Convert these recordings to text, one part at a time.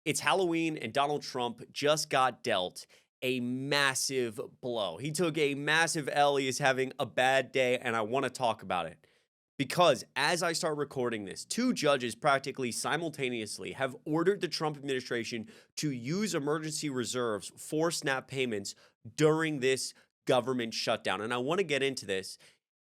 It's Halloween, and Donald Trump just got dealt a massive blow. He took a massive L. He is having a bad day, and I want to talk about it. Because as I start recording this, two judges practically simultaneously have ordered the Trump administration to use emergency reserves for SNAP payments during this government shutdown. And I want to get into this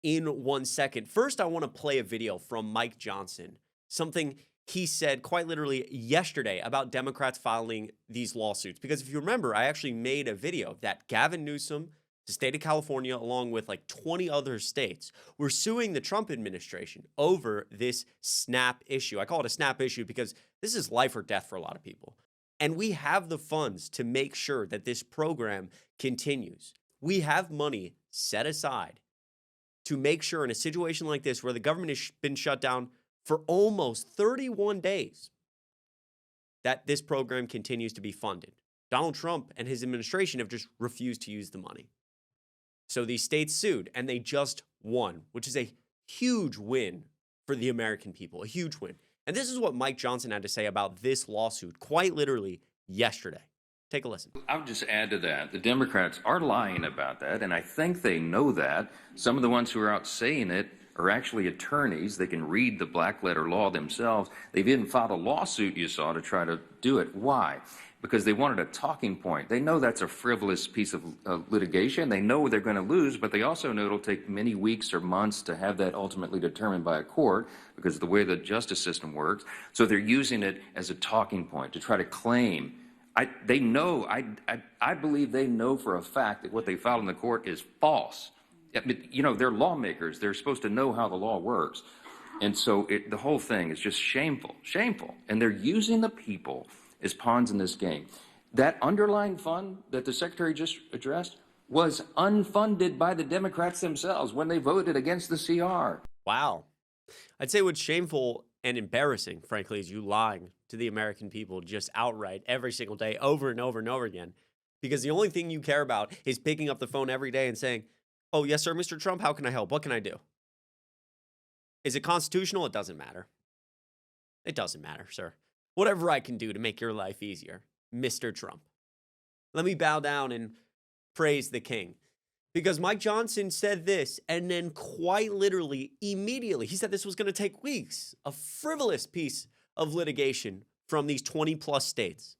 in 1 second. First, I want to play a video from Mike Johnson, something he said quite literally yesterday about Democrats filing these lawsuits. Because if you remember, I actually made a video that Gavin Newsom, the state of California, along with like 20 other states, were suing the Trump administration over this SNAP issue. I call it a SNAP issue because this is life or death for a lot of people. And we have the funds to make sure that this program continues. We have money set aside to make sure in a situation like this where the government has been shut down for almost 31 days, that this program continues to be funded. Donald Trump and his administration have just refused to use the money. So these states sued, and they just won, which is a huge win for the American people, a huge win. And this is what Mike Johnson had to say about this lawsuit, quite literally yesterday. Take a listen. I would just add to that, the Democrats are lying about that, and I think they know that. Some of the ones who are out saying it are actually attorneys. They can read the black letter law themselves. They've even filed a lawsuit, you saw, to try to do it. Why? Because they wanted a talking point. They know that's a frivolous piece of litigation. They know they're going to lose, but they also know it'll take many weeks or months to have that ultimately determined by a court because of the way the justice system works. So they're using it as a talking point to try to claim. I believe they know for a fact that what they filed in the court is false. You know, they're lawmakers. They're supposed to know how the law works. And so the whole thing is just shameful, shameful. And they're using the people as pawns in this game. That underlying fund that the Secretary just addressed was unfunded by the Democrats themselves when they voted against the CR. Wow. I'd say what's shameful and embarrassing, frankly, is you lying to the American people just outright every single day, over and over and over again. Because the only thing you care about is picking up the phone every day and saying, "Oh, yes, sir, Mr. Trump, how can I help? What can I do?" Is it constitutional? It doesn't matter. It doesn't matter, sir. Whatever I can do to make your life easier, Mr. Trump. Let me bow down and praise the king. Because Mike Johnson said this, and then quite literally, immediately, he said this was going to take weeks. A frivolous piece of litigation from these 20-plus states.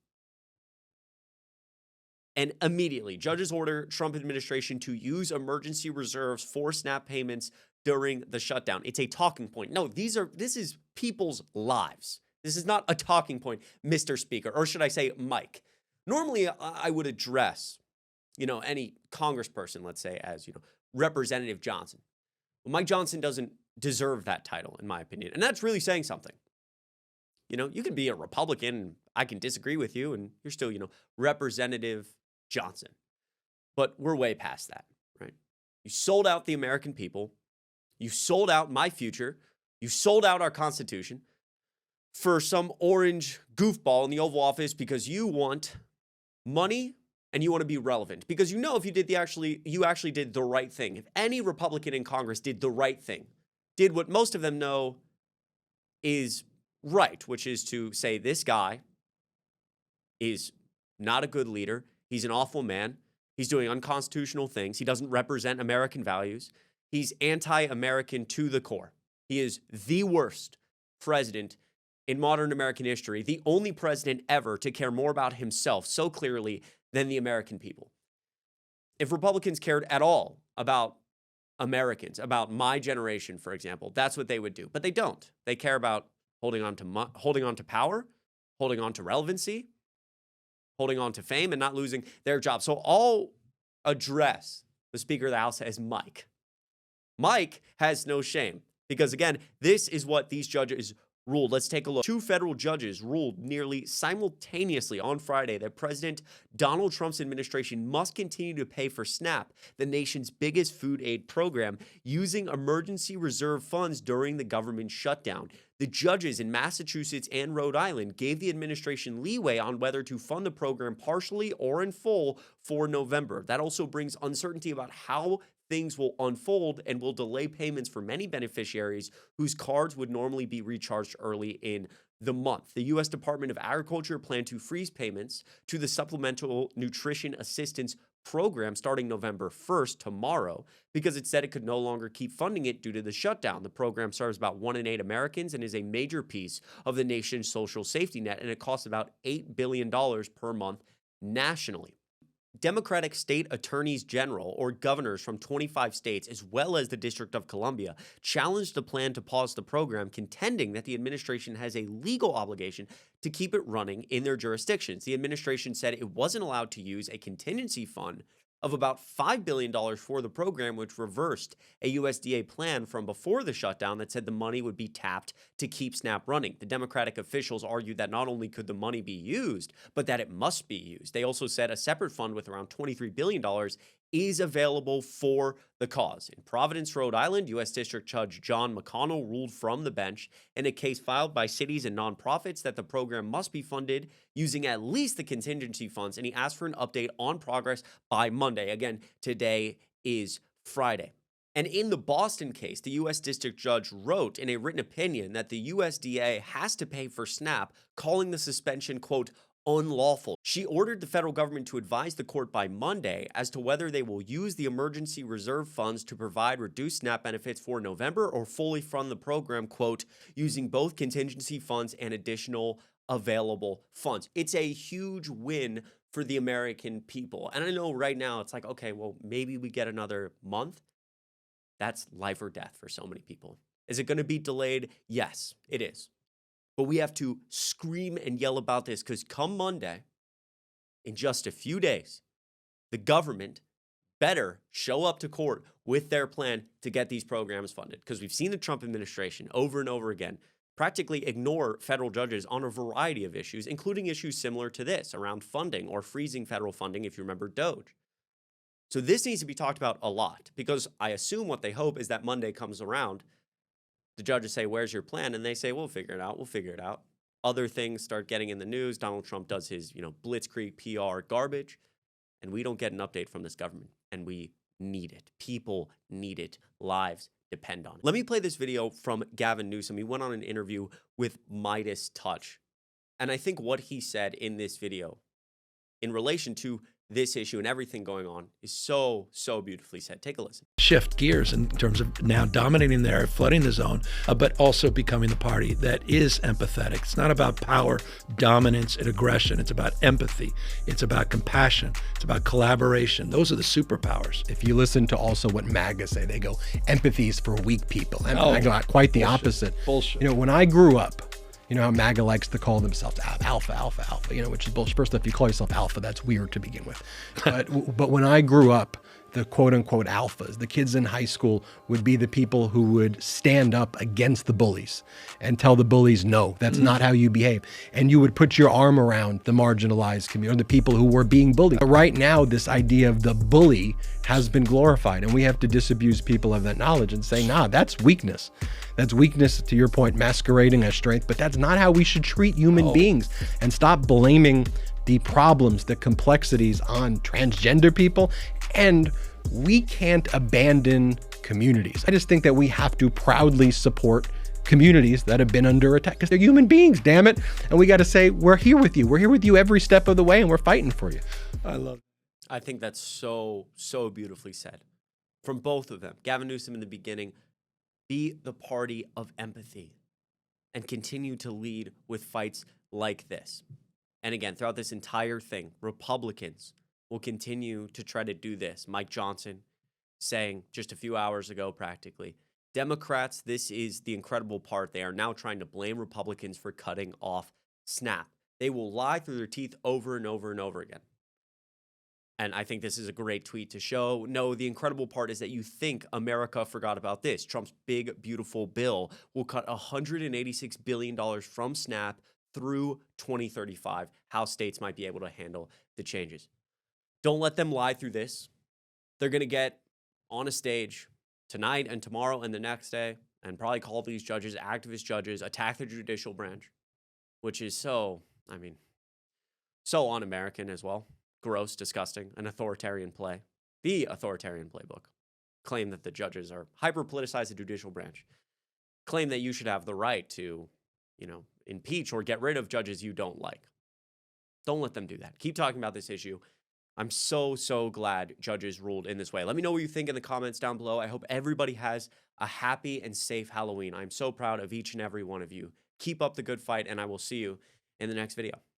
And immediately, judges order Trump administration to use emergency reserves for SNAP payments during the shutdown. It's a talking point. No, this is people's lives. This is not a talking point, Mr. Speaker, or should I say Mike. Normally, I would address, any congressperson, let's say, as, Representative Johnson. Well, Mike Johnson doesn't deserve that title, in my opinion. And that's really saying something. You can be a Republican, I can disagree with you, and you're still, Representative Johnson. But we're way past that, right? You sold out the American people. You sold out my future. You sold out our Constitution for some orange goofball in the Oval Office because you want money and you want to be relevant. Because if you did you actually did the right thing. If any Republican in Congress did the right thing, did what most of them know is right, which is to say this guy is not a good leader. He's an awful man. He's doing unconstitutional things. He doesn't represent American values. He's anti-American to the core. He is the worst president in modern American history, the only president ever to care more about himself so clearly than the American people. If Republicans cared at all about Americans, about my generation, for example, that's what they would do. But they don't. They care about holding on to power, holding on to relevancy, holding on to fame, and not losing their job. So I'll address the Speaker of the House as Mike. Mike has no shame because, again, this is what these judges ruled. Let's take a look. Two federal judges ruled nearly simultaneously on Friday that President Donald Trump's administration must continue to pay for SNAP, the nation's biggest food aid program, using emergency reserve funds during the government shutdown. The judges in Massachusetts and Rhode Island gave the administration leeway on whether to fund the program partially or in full for November. That also brings uncertainty about how things will unfold and will delay payments for many beneficiaries whose cards would normally be recharged early in the month. The U.S. Department of Agriculture planned to freeze payments to the Supplemental Nutrition Assistance Program starting November 1st, tomorrow, because it said it could no longer keep funding it due to the shutdown. The program serves about 1 in 8 Americans and is a major piece of the nation's social safety net, and it costs about $8 billion per month nationally. Democratic state attorneys general, or governors from 25 states, as well as the District of Columbia, challenged the plan to pause the program, contending that the administration has a legal obligation to keep it running in their jurisdictions. The administration said it wasn't allowed to use a contingency fund of about $5 billion for the program, which reversed a USDA plan from before the shutdown that said the money would be tapped to keep SNAP running. The Democratic officials argued that not only could the money be used, but that it must be used. They also said a separate fund with around $23 billion is available for the cause. In Providence, Rhode Island, U.S. District Judge John McConnell ruled from the bench in a case filed by cities and nonprofits that the program must be funded using at least the contingency funds, and he asked for an update on progress by Monday. Again, today is Friday. And in the Boston case, the U.S. District Judge wrote in a written opinion that the USDA has to pay for SNAP, calling the suspension, quote, unlawful. She ordered the federal government to advise the court by Monday as to whether they will use the emergency reserve funds to provide reduced SNAP benefits for November or fully fund the program, quote, using both contingency funds and additional available funds. It's a huge win for the American people. And I know right now it's like, okay, well, maybe we get another month. That's life or death for so many people. Is it going to be delayed? Yes, it is. But we have to scream and yell about this because come Monday, in just a few days, the government better show up to court with their plan to get these programs funded. Because we've seen the Trump administration over and over again practically ignore federal judges on a variety of issues, including issues similar to this around funding or freezing federal funding, if you remember DOGE. So this needs to be talked about a lot because I assume what they hope is that Monday comes around, the judges say, where's your plan? And they say, we'll figure it out. We'll figure it out. Other things start getting in the news. Donald Trump does his, blitzkrieg PR garbage, and we don't get an update from this government. And we need it. People need it. Lives depend on it. Let me play this video from Gavin Newsom. He went on an interview with Midas Touch. And I think what he said in this video in relation to this issue and everything going on is so, so beautifully said. Take a listen. Shift gears in terms of now dominating there, flooding the zone, but also becoming the party that is empathetic. It's not about power, dominance, and aggression. It's about empathy. It's about compassion. It's about collaboration. Those are the superpowers. If you listen to also what MAGA say, they go, empathy is for weak people. And I go quite the opposite. Bullshit. When I grew up, how MAGA likes to call themselves alpha, which is bullshit. First, if you call yourself alpha, that's weird to begin with. But when I grew up, the quote unquote alphas, the kids in high school would be the people who would stand up against the bullies and tell the bullies, no, that's not how you behave. And you would put your arm around the marginalized community, or the people who were being bullied. But right now, this idea of the bully has been glorified, and we have to disabuse people of that knowledge and say, nah, that's weakness. That's weakness, to your point, masquerading as strength, but that's not how we should treat human beings. And stop blaming the problems, the complexities on transgender people. And we can't abandon communities. I just think that we have to proudly support communities that have been under attack because they're human beings, damn it. And we got to say, we're here with you. We're here with you every step of the way, and we're fighting for you. I love it. I think that's so, so beautifully said from both of them. Gavin Newsom in the beginning, be the party of empathy and continue to lead with fights like this. And again, throughout this entire thing, Republicans will continue to try to do this. Mike Johnson saying just a few hours ago, practically, Democrats, this is the incredible part. They are now trying to blame Republicans for cutting off SNAP. They will lie through their teeth over and over and over again. And I think this is a great tweet to show. No, the incredible part is that you think America forgot about this. Trump's big, beautiful bill will cut $186 billion from SNAP through 2035, how states might be able to handle the changes. Don't let them lie through this. They're going to get on a stage tonight and tomorrow and the next day and probably call these judges activist judges, attack the judicial branch, which is so un-American as well. Gross, disgusting, an authoritarian play. The authoritarian playbook. Claim that the judges are hyper-politicized the judicial branch. Claim that you should have the right to, impeach or get rid of judges you don't like. Don't let them do that. Keep talking about this issue. I'm so, so glad judges ruled in this way. Let me know what you think in the comments down below. I hope everybody has a happy and safe Halloween. I'm so proud of each and every one of you. Keep up the good fight, and I will see you in the next video.